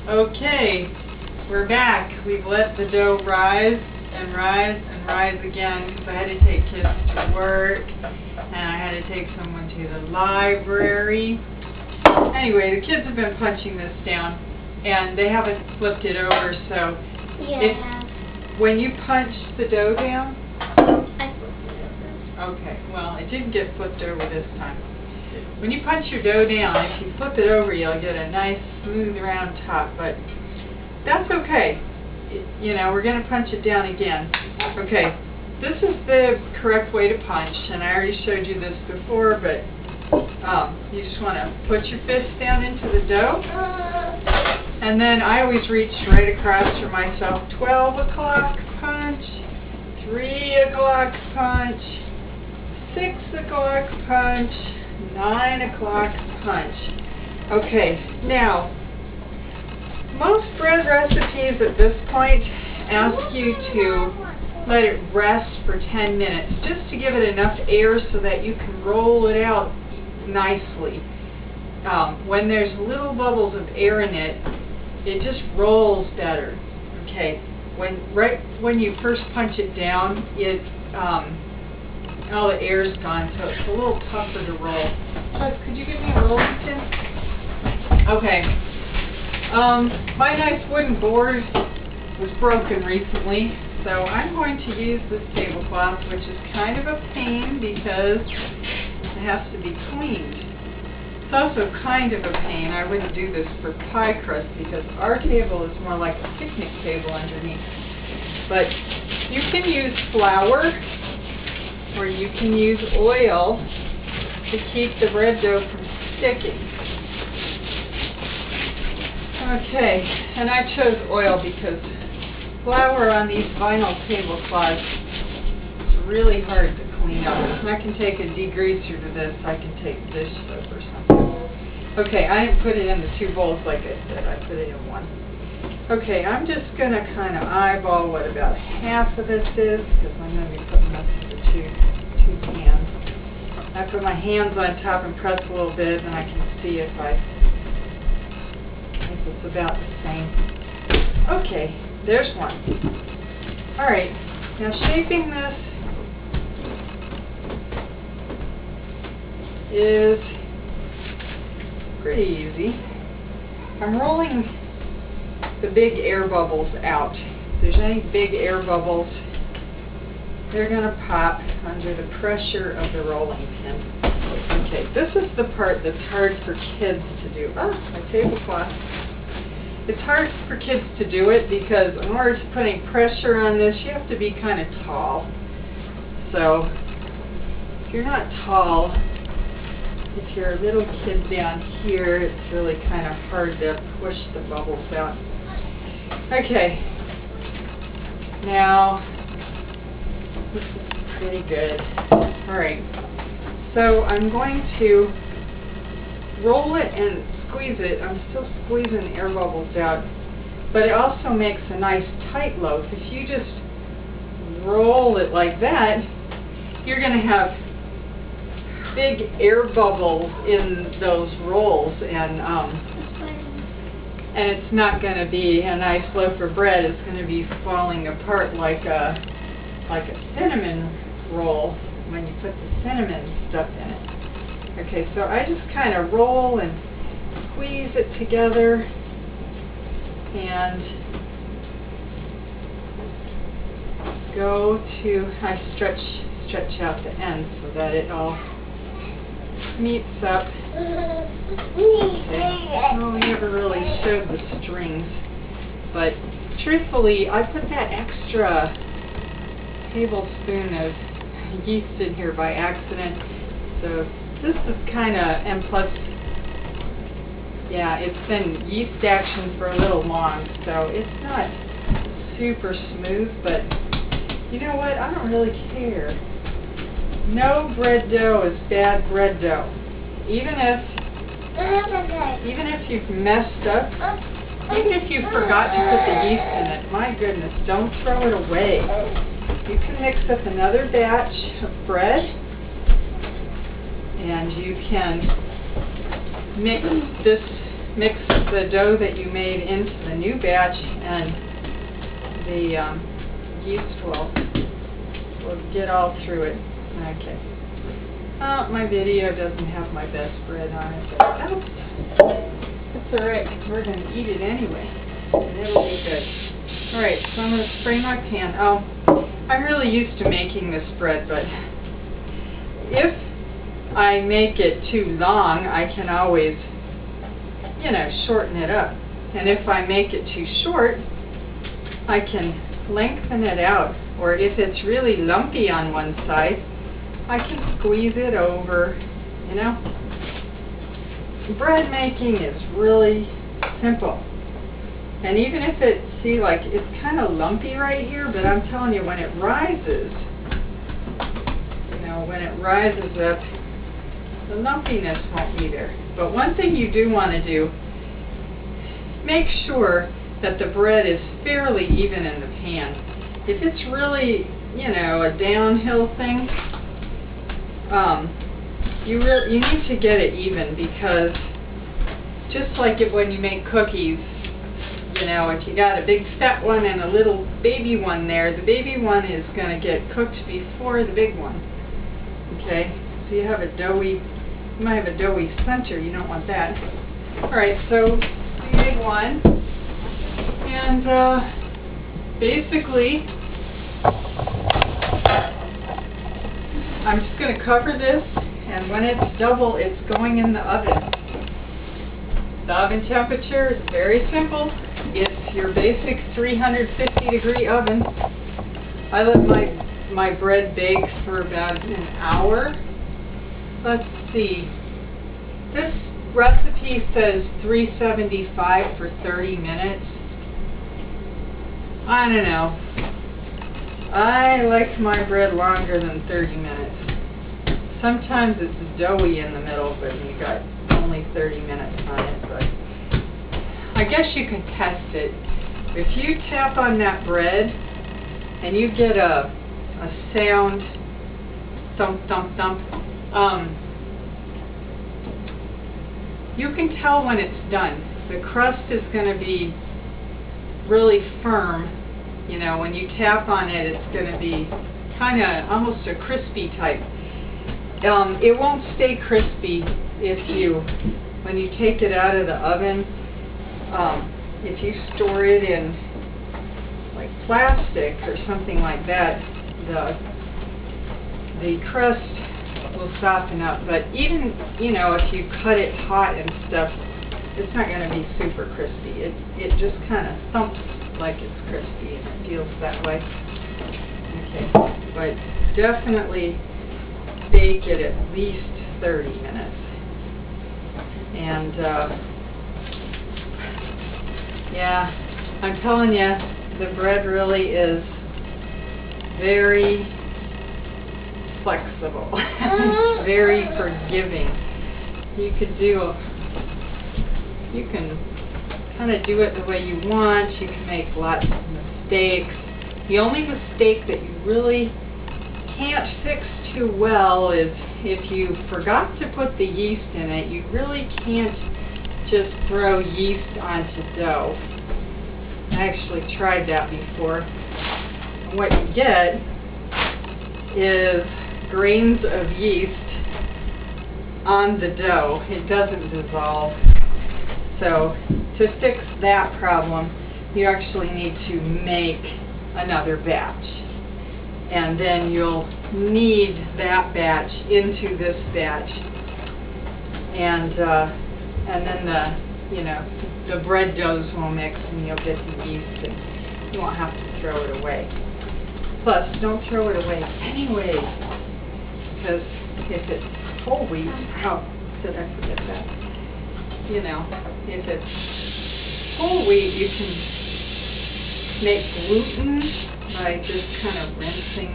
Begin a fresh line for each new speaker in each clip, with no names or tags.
Okay, we're back. We've let the dough rise and rise and rise again because I had to take kids to work and I had to take someone to the library. Anyway, the kids have been punching this down and they haven't flipped it over, so when you punch the dough down,
I flipped it over.
okay, well, it didn't get flipped over this time. When you punch your dough down, if you flip it over, you'll get a nice smooth round top, but that's okay. You know, we're going to punch it down again. Okay, this is the correct way to punch, and I already showed you this before, but you just want to put your fist down into the dough, and then I always reach right across for myself. 12 o'clock punch, 3 o'clock punch, 6 o'clock punch, 9 o'clock punch. Okay, now, most bread recipes at this point ask you to let it rest for 10 minutes, just to give it enough air so that you can roll it out nicely. When there's little bubbles of air in it, it just rolls better. Okay, right when you first punch it down, all the air's gone, so it's a little tougher to roll. Could you give me a rolling pin? Okay. My nice wooden board was broken recently, so I'm going to use this tablecloth, which is kind of a pain because it has to be cleaned. It's also kind of a pain. I wouldn't do this for pie crust because our table is more like a picnic table underneath. But you can use flour, or you can use oil to keep the bread dough from sticking. Okay, and I chose oil because flour on these vinyl tablecloths is really hard to clean up. And I can take a degreaser to this. I can take dish soap or something. Okay, I didn't put it in the two bowls like I said. I put it in one. Okay, I'm just going to kind of eyeball what about half of this is, because I'm going to be putting this in the two pans. I put my hands on top and press a little bit, and I can see if it's about the same. Okay, there's one. All right, now shaping this is pretty easy. I'm rolling the big air bubbles out. If there's any big air bubbles, they're going to pop under the pressure of the rolling pin. Okay, this is the part that's hard for kids to do. My tablecloth. It's hard for kids to do it because in order to put any pressure on this, you have to be kind of tall. So, if you're not tall, if you're a little kid down here, it's really kind of hard to push the bubbles out. Okay, now this is pretty good. Alright, so I'm going to roll it and squeeze it. I'm still squeezing air bubbles out, but it also makes a nice tight loaf. If you just roll it like that, you're going to have big air bubbles in those rolls, and it's not going to be a nice loaf of bread. It's going to be falling apart like a cinnamon roll when you put the cinnamon stuff in it. Okay, so I just kind of roll and squeeze it together and I stretch out the end so that it all meets up. Okay. Well, we never really showed the strings, but truthfully, I put that extra tablespoon of yeast in here by accident. So this is kind of, and plus, yeah, it's been yeast action for a little long, so it's not super smooth, but you know what? I don't really care. No bread dough is bad bread dough. Even if you've messed up, even if you forgot to put the yeast in it, my goodness, don't throw it away. You can mix up another batch of bread, and you can mix this mix the dough that you made into the new batch, and the yeast will get all through it. Okay. Oh, my video doesn't have my best bread on it, but that's alright. We're going to eat it anyway, and it'll be good. Alright, so I'm going to spray my pan. Oh, I'm really used to making this bread, but if I make it too long, I can always, you know, shorten it up. And if I make it too short, I can lengthen it out. Or if it's really lumpy on one side, I can squeeze it over, you know. Bread making is really simple. And even if it, see, like, it's kind of lumpy right here, but I'm telling you, when it rises, you know, when it rises up, the lumpiness won't be there. But one thing you do want to do, make sure that the bread is fairly even in the pan. If it's really, you know, a downhill thing, you need to get it even, because just like when you make cookies, you know, if you got a big fat one and a little baby one there, the baby one is going to get cooked before the big one. Okay, so you have a doughy, you might have a doughy center. You don't want that. All right, so the big one, and basically, I'm just going to cover this, and when it's double, it's going in the oven. The oven temperature is very simple. It's your basic 350-degree oven. I let my bread bake for about an hour. Let's see. This recipe says 375 for 30 minutes. I don't know. I like my bread longer than 30 minutes. Sometimes it's doughy in the middle, but you got only 30 minutes on it. But I guess you can test it. If you tap on that bread and you get a sound, thump, thump, thump, you can tell when it's done. The crust is going to be really firm. You know, when you tap on it, it's going to be kind of almost a crispy type. It won't stay crispy when you take it out of the oven. If you store it in like plastic or something like that, the crust will soften up. But even, you know, if you cut it hot and stuff, it's not going to be super crispy. It just kind of thumps like it's crispy, and it feels that way. Okay, but definitely bake it at least 30 minutes. And yeah, I'm telling you, the bread really is very flexible, very forgiving. You can kind of do it the way you want. You can make lots of mistakes. The only mistake that you really can't fix too well is if you forgot to put the yeast in it. You really can't just throw yeast onto dough. I actually tried that before. And what you get is grains of yeast on the dough. It doesn't dissolve. So to fix that problem, you actually need to make another batch. And then you'll knead that batch into this batch. And then the bread doughs will mix, and you'll get the yeast, and you won't have to throw it away. Plus, don't throw it away anyway, because if it's whole wheat, oh, did I forget that? You know, if it's whole wheat, you can make gluten by just kind of rinsing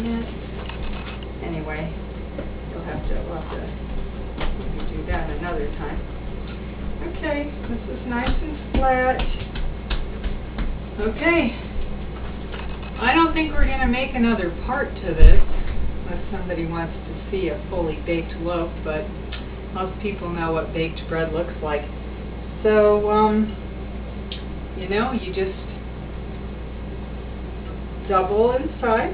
it. Anyway, we'll have to do that another time. Okay, this is nice and flat. Okay, I don't think we're going to make another part to this unless somebody wants to see a fully baked loaf, but most people know what baked bread looks like. So, you know, you just double in size,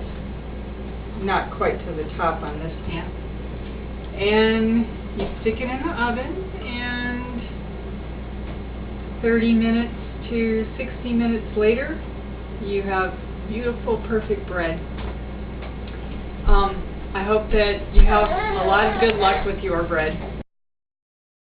not quite to the top on this pan, and you stick it in the oven, and 30 minutes to 60 minutes later, you have beautiful, perfect bread. I hope that you have a lot of good luck with your bread.